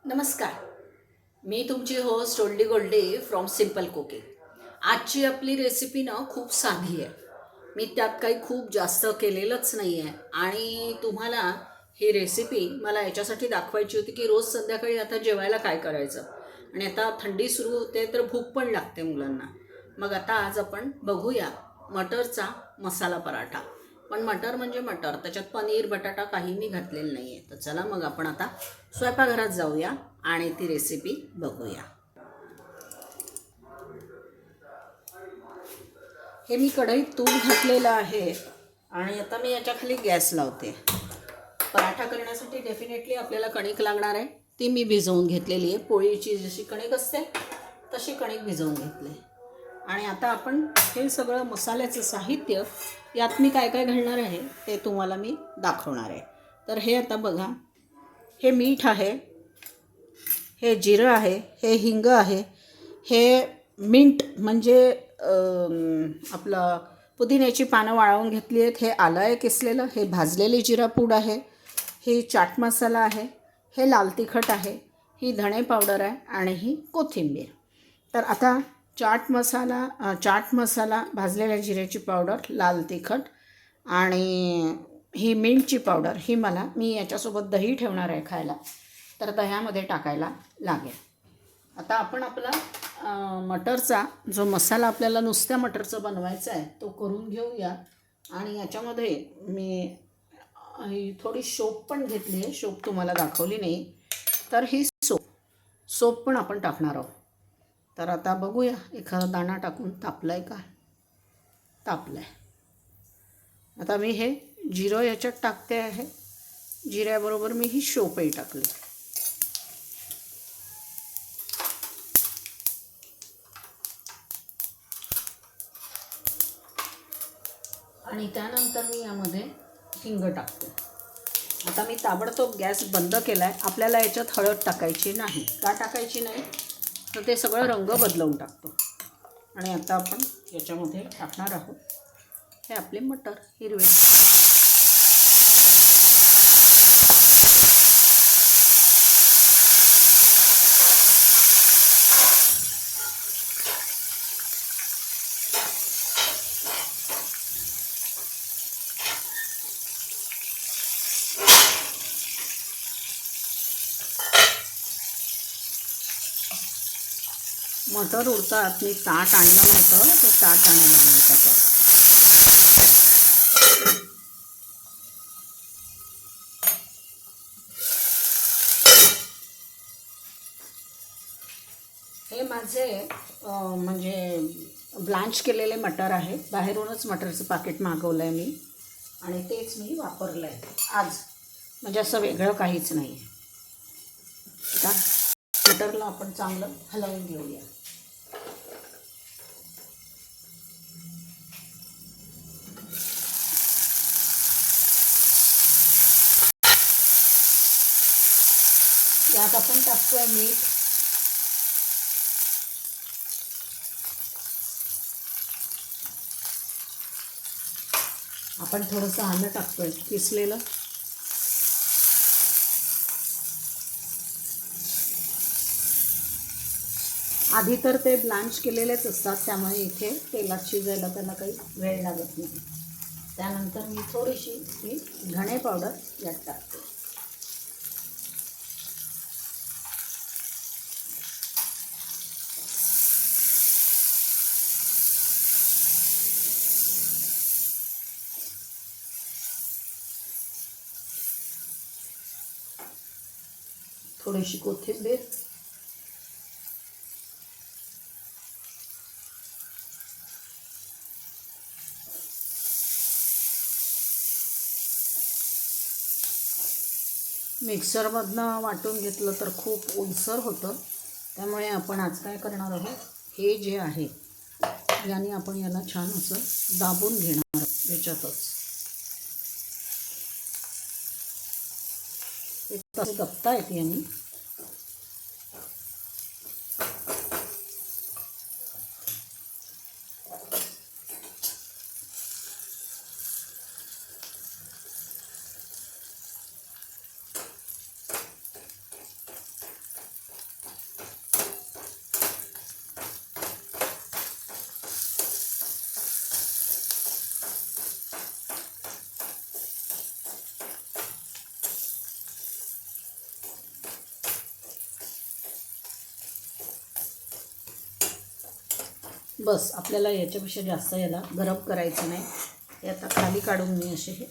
नमस्कार. मी तुमची होस्ट ओल्डी गोल्डी फ्रॉम सिंपल कुकिंग. आजची आपली रेसिपी ना खूप साधी आहे. मी त्यात काही खूप जास्त केलेलंच नाही आहे आणि तुम्हाला ही रेसिपी मला याच्यासाठी दाखवायची होती की रोज संध्याकाळी आता जेवायला काय करायचं. आणि आता थंडी सुरू होते तर भूक पण लागते मुलांना. मग आता आज आपण बघूया मटरचा मसाला पराठा. पण मटर म्हणजे मटर, त्याच्यात पनीर बटाटा काही मी घातलेलं नाही आहे. तर चला मग आपण आता स्वयंपाकघरात जाऊया आणि ती रेसिपी बघूया. हे मी कढईत तूप घातलेलं आहे आणि आता मी याच्या खाली गॅस लावते. पराठा करण्यासाठी डेफिनेटली आपल्याला कणिक लागणार आहे. ती मी भिजवून घेतलेली आहे. पोळीची जशी कणिक असते तशी कणिक भिजवून घेतली. आणि आता आपण हे सगळं मसाल्याचं साहित्य यात मी काय काय घालणार आहे ते तुम्हाला मी दाखवणार आहे. तर हे आता बघा, हे मीठ आहे, हे जिरं आहे, हे हिंग आहे, हे मिंट म्हणजे आपलं पुदिन्याची पानं वाळवून घेतली आहेत, हे आलं आहे किसलेलं, हे भाजलेली जिरा पूड आहे, ही चाट मसाला आहे, हे लाल तिखट आहे, ही धणे पावडर आहे आणि ही कोथिंबीर. तर आता चाट मसाला, भाजलेल्या जिऱ्याची पावडर, लाल तिखट आणि ही मिंटची पावडर, ही मी याच्यासोबत दही ठेवणार आहे खायला, तर दह्यामध्ये टाकायला लागेल. आता आपण आपला मटरचा जो मसाला आपल्याला नुसत्या मटरचा बनवायचा आहे तो करून घेऊया. आणि याच्यामध्ये मी थोडी शोप पण घेतली आहे. शोप तुम्हाला दाखवली नाही, तर ही सोप पण आपण टाकणार आहोत. तर आता बघूया एखादा दाणा टाकून तापला आहे का. तापला आहे. आता मी हे जिरं याच्यात टाकते आहे. जिऱ्याबरोबर मी ही शोपही टाकली. आणि त्यानंतर मी यामध्ये हिंग टाकते. आता मी ताबडतोब गॅस बंद केला आहे. आपल्याला याच्यात हळद टाकायची नाही. का टाकायची नाही तर ते सगळं रंग बदलवून टाकतो. आणि आता आपण याच्यामध्ये टाकणार आहोत हे आपले मटर हिरवे. मटर उडतात. मी ताट आणलं होतं, ते ताट आणायला लागलं त्याच्यावर. हे माझे म्हणजे ब्लांच केलेले मटर आहे. बाहेरूनच मटरचं पाकिट मागवलं आहे मी आणि तेच मी वापरलं आहे आज. म्हणजे असं वेगळं काहीच नाही आहे. आता मटरला आपण चांगलं हलवून घेऊया. यात आपण टाकतोय मीठ, आपण थोडंसं आलं टाकतोय किसलेलं, आधी तर ते ब्लांच केलेलेच असतात त्यामुळे इथे तेलात शिजायला त्यांना काही वेळ लागत नाही. त्यानंतर मी थोडीशी ही धणे पावडर यात टाकते. थोडीशी कोथिंबीर, मिक्सरमधनं वाटून घेतलं तर खूप ओलसर होतं. त्यामुळे आपण आज काय करणार आहोत, हे जे आहे याने आपण याला छान असं दाबून घेणार आहोत. याच्यातच एक तसं दबता येते यांनी. बस आपल्याला याच्यापेक्षा जास्त याला गरम करायचं नाही. हे आता खाली काढून मी असे हे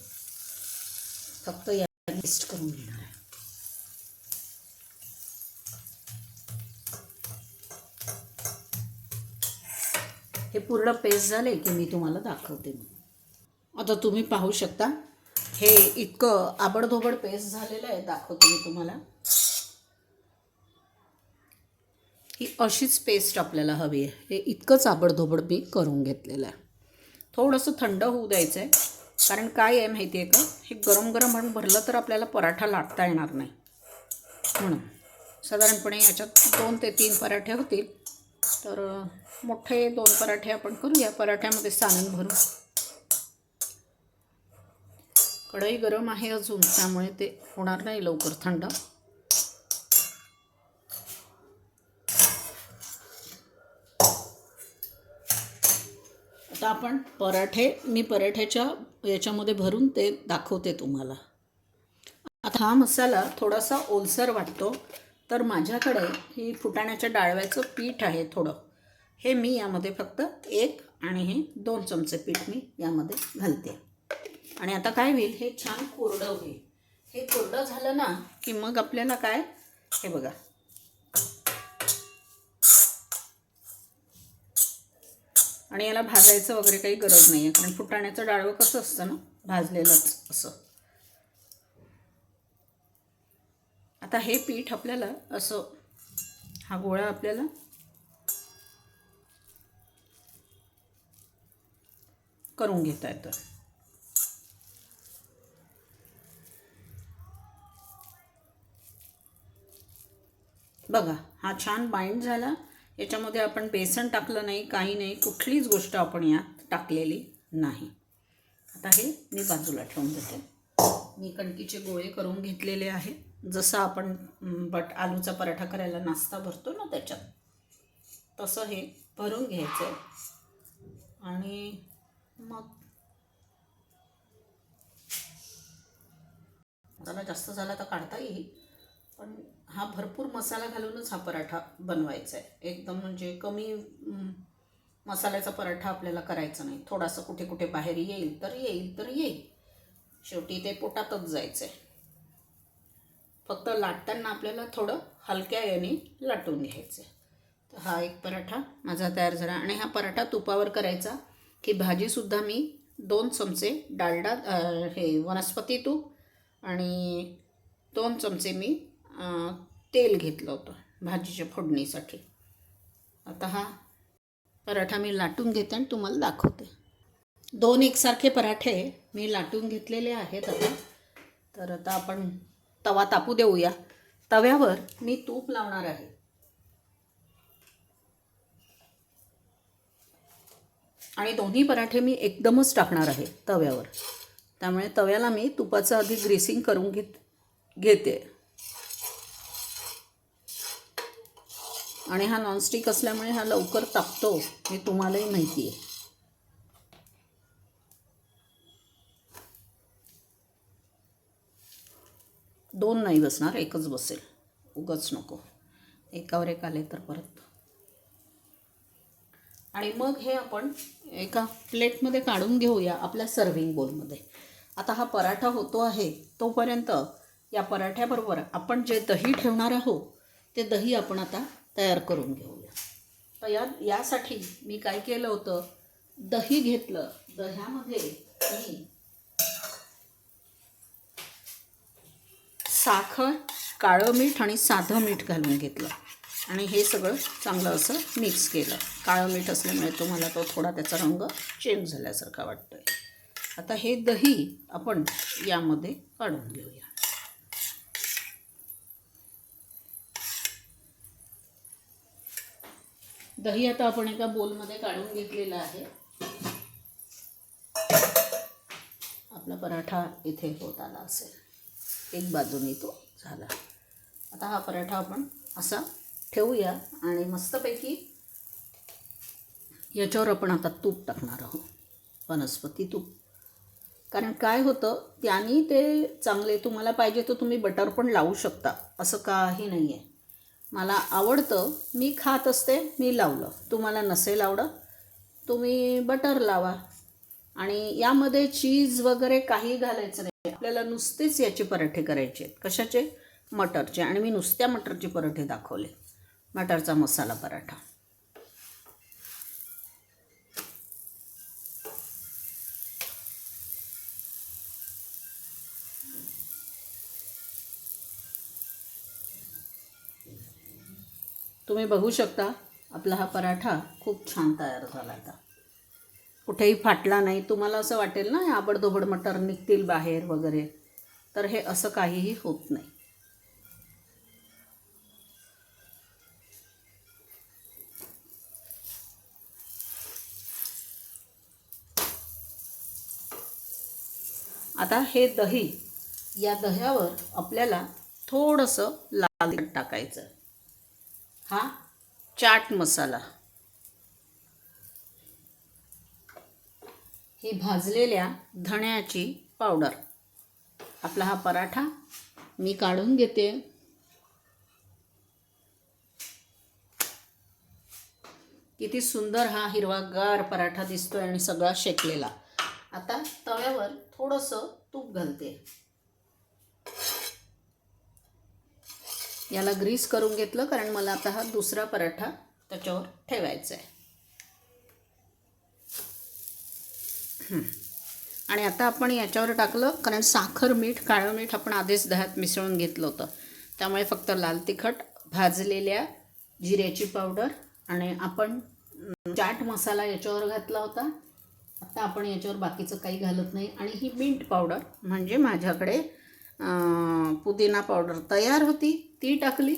फक्त या मिक्स करून घेणार आहे. हे पूर्ण पेस्ट झाले की मी तुम्हाला दाखवते. आता तुम्ही पाहू शकता हे इतकं आबडधोबड पेस्ट झालेलं आहे. दाखवते मी तुम्हाला. ही अशीच पेस्ट आपल्याला हवी आहे. हे इतकंच आबडधोबड मी करून घेतलेलं आहे. थोडंसं थंड होऊ द्यायचं आहे. कारण काय आहे माहिती आहे का, हे गरम गरम म्हणून भरलं तर आपल्याला पराठा लाटता येणार नाही. म्हणून साधारणपणे याच्यात 2 ते 3 पराठे होतील. तर मोठे 2 पराठे आपण करूया. पराठ्यामध्ये सारण भरू. कढई गरम आहे अजून, त्यामुळे ते होणार नाही लवकर थंड. आता आपण मी पराठ्याच्या याच्यामध्ये भरून ते दाखवते तुम्हाला. आता हा मसाला थोडासा ओलसर वाटतो, तर माझ्याकडे ही फुटाण्याच्या डाळव्याचं पीठ आहे थोडं. हे मी यामध्ये फक्त 1 आणि हे 2 चमचे पीठ मी यामध्ये घालते. आणि आता काय होईल, हे छान कोरडं होईल. हे कोरडं झालं ना की मग आपल्याला काय, हे बघा, आणि याला भाजायचं वगैरे काही गरज नाही आहे. कारण फुटाण्याचं डाळवं कसं असतं ना, भाजलेलंच असं. आता हे पीठ आपल्याला असं, हा गोळा आपल्याला करून घेता येतं. बघा हा छान बाइंड झाला. याच्यामध्ये आपण बेसन टाकलं नाही, काही नाही, कुठलीच गोष्ट आपण यात टाकलेली नाही. आता हे मी बाजूला ठेवून देते. मी कणकीचे गोळे करून घेतलेले आहे. जसं आपण आलूचा पराठा करायला नाश्ता भरतो ना त्याच्यात, तसं हे भरून घ्यायचं आहे. आणि मग मसाला जास्त झाला तर काढता येईल, पण हा भरपूर मसाला घालूनच हा पराठा बनवायचा आहे. एकदम म्हणजे कमी मसाल्याचा पराठा आपल्याला करायचा नाही. थोडासा कुठे कुठे बाहेर येईल तर येईल, शेवटी ते पोटातच जायचं आहे. फक्त लाटताना आपल्याला थोडं हलक्या याने लाटून घ्यायचं आहे. तर हा एक पराठा माझा तयार झाला. आणि हा पराठा तुपावर करायचा की भाजीसुद्धा मी 2 चमचे डालडा हे वनस्पती तूप आणि 2 चमचे मी तेल घेतलं होतं भाजीच्या फोडणीसाठी. आता हा पराठा मी लाटून घेते आणि तुम्हाला दाखवते. 2 एकसारखे पराठे मी लाटून घेतलेले आहेत आता. तर आता आपण तवा तापू देऊया. तव्यावर मी तूप लावणार आहे. आणि दोन्ही पराठे मी एकदमच टाकणार आहे तव्यावर. त्यामुळे तव्याला मी तुपाचं आधी ग्रीसिंग करून घेते. आणि हा नॉनस्टिक असल्यामुळे हा लवकर तापतो, हे तुम्हालाही माहिती आहे. दोन नाही बसणार, एकच बसेल. उगाच नको, एकावर एक आले तर परत. आणि मग हे आपण एका प्लेटमध्ये काढून घेऊया आपल्या सर्विंग बोलमध्ये. आता हा पराठा होतो आहे तोपर्यंत या पराठ्याबरोबर आपण जे दही ठेवणार आहोत ते दही आपण आता तयार करून घेऊया. तर यासाठी मी काय केलं होतं, दही घेतलं. दह्यामध्ये मी साखर, काळं मीठ आणि साधं मीठ घालून घेतलं. आणि हे सगळं चांगलं असं मिक्स केलं. काळं मीठ असल्यामुळे तुम्हाला तो थोडा त्याचा रंग चेंज झाल्यासारखा वाटतोय. आता हे दही आपण यामध्ये काढून घेऊया. दही आता आपण एका बोलमध्ये काढून घेतलेलं आहे. आपला पराठा इथे होत आला असेल. एक बाजूने तो झाला. आता हा पराठा आपण असा ठेवूया आणि मस्तपैकी याच्यावर आपण आता तूप टाकणार आहोत, वनस्पती तूप. कारण काय होतं, त्याने ते चांगले, तुम्हाला पाहिजे तर तुम्ही बटर पण लावू शकता, असं काही नाही आहे. मला आवडतं, मी खात असते, मी लावलं. तुम्हाला नसेल आवडत तुम्ही बटर लावा. आणि यामध्ये चीज वगैरे काही घालायचं नाही. आपल्याला नुसतेच याचे पराठे करायचे आहेत. कशाचे? मटरचे. आणि मी नुसत्या मटरचे पराठे दाखवले. मटरचा मसाला पराठा. तुम्ही बघू शकता आपला हा पराठा खूप छान तयार झाला. आता कुठेही फाटला नाही. तुम्हाला असं वाटेल ना आबडधोबड मटर निघतील बाहेर वगैरे, तर हे असं काहीही होत नाही. आता हे दही, या दह्यावर आपल्याला थोडंसं लाल तिखट टाकायचं. हा चाट मसाला, ही भाजलेल्या धण्याची पावडर. आपला हा पराठा मी काढून घेते. किती सुंदर हा हिरवागार पराठा दिसतोय आणि सगळा शेकलेला. आता तव्यावर थोडंसं तूप घालते. याला ग्रीस करून घेतलं कारण मला आता हा दुसरा पराठा त्याच्यावर ठेवायचा आहे. आणि आता आपण याच्यावर टाकलं कारण साखर, मीठ, काळं मीठ आपण आधीच दह्यात मिसळून घेतलं होतं. त्यामुळे फक्त लाल तिखट, भाजलेल्या जिऱ्याची पावडर आणि आपण चाट मसाला याच्यावर घातला होता. आता आपण याच्यावर बाकीचं काही घालत नाही. आणि ही मिंट पावडर म्हणजे माझ्याकडे पुदिना पावडर तयार होती ती टाकली.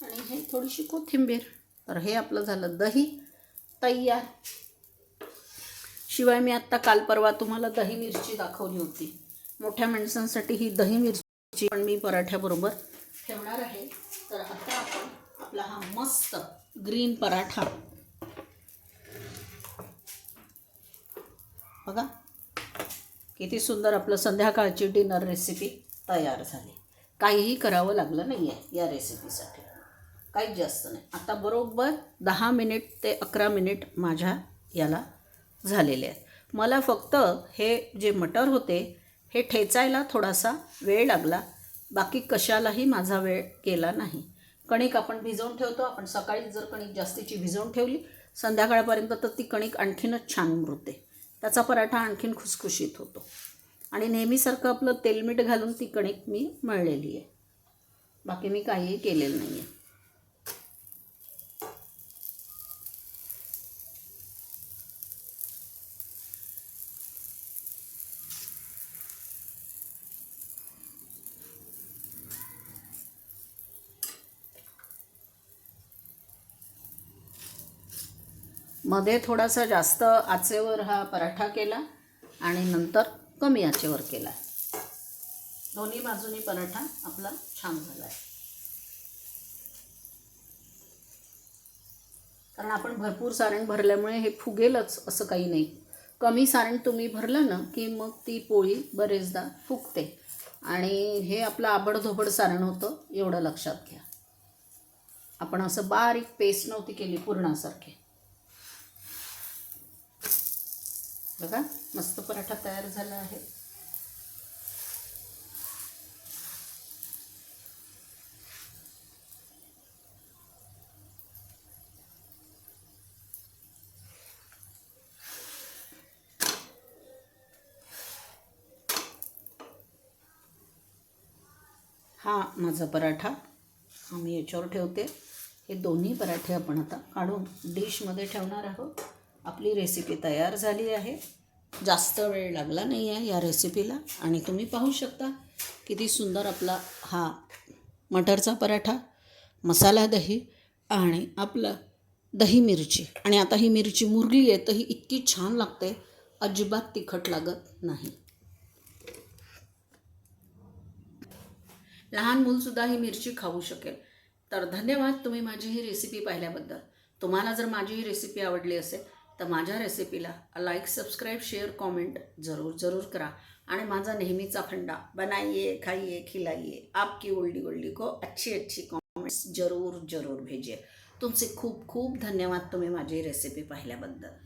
आणि हे थोडीशी कोथिंबीर. तर हे आपलं झालं दही तयार. शिवाय मी आत्ता काल परवा तुम्हाला दही मिरची दाखवली होती. मोठ्या माणसांसाठी ही दही मिरची पण मी पराठ्याबरोबर ठेवणार आहे. तर आता आपण आपला हा मस्त ग्रीन पराठा बघा, किती सुंदर आपलं संध्याकाळची डिनर रेसिपी तयार झाली. काहीही करावं लागलं नाही आहे या रेसिपीसाठी, काहीच जास्त नाही. आता बरोबर 10 मिनिट ते 11 मिनिट माझ्या याला झालेले आहेत. मला फक्त हे जे मटर होते हे ठेचायला थोडासा वेळ लागला. बाकी कशालाही माझा वेळ गेला नाही. कणिक आपण भिजवून ठेवतो. आपण सकाळी जर कणिक जास्तीची भिजवून ठेवली संध्याकाळपर्यंत तर ती कणिक आणखीनच छान मुरते. त्याचा पराठा आणखीन खुसखुशीत होतो. आणि नेहमीसारखं आपलं तेलमीठ घालून ती कणिक मी मळलेली आहे. बाकी मी काहीही केलेलं नाही आहे. मध्ये थोडासा जास्त आचेवर हा पराठा केला आणि नंतर कमी आचेवर केला. दोन्ही बाजूनी पराठा आपला छान झाला आहे. कारण आपण भरपूर सारण भरल्यामुळे हे फुगेलच असं काही नाही. कमी सारण तुम्ही भरलं ना की मग ती पोळी बरेचदा फुगते. आणि हे आपलं आबडधोबड सारण होतं एवढं लक्षात घ्या. आपण असं बारीक पेस्ट नव्हती केली पुरणासारखे. बघा मस्त पराठा तयार झाला आहे. हा माझा पराठा आम्ही याच्यावर ठेवते. हे दोन्ही पराठे आपण आता काढून डिशमध्ये ठेवणार आहोत. आपली रेसिपी तयार झाली आहे. जास्त वेळ लागला नाही आहे या रेसिपीला. आणि तुम्ही पाहू शकता किती सुंदर आपला हा मटरचा पराठा, मसाला दही आणि आपलं दही मिरची. आणि आता ही मिरची मुरली आहे तर ही इतकी छान लागते, अजिबात तिखट लागत नाही. लहान मूलसुद्धा ही मिरची खाऊ शकेल. तर धन्यवाद तुम्ही माझी ही रेसिपी पाहिल्याबद्दल. तुम्हाला जर माझी ही रेसिपी आवडली असेल तर माझ्या रेसिपीला लाईक, सबस्क्राईब, शेअर, कॉमेंट जरूर करा. आणि माझा नेहमीचा फंडा बनाइए, खाइए, खिलाइए, आपकी ओल्डी गोल्डी को अच्छी कॉमेंट्स जरूर भेजिए. तुमचे खूप खूप धन्यवाद तुम्ही माझी रेसिपी पाहिल्याबद्दल.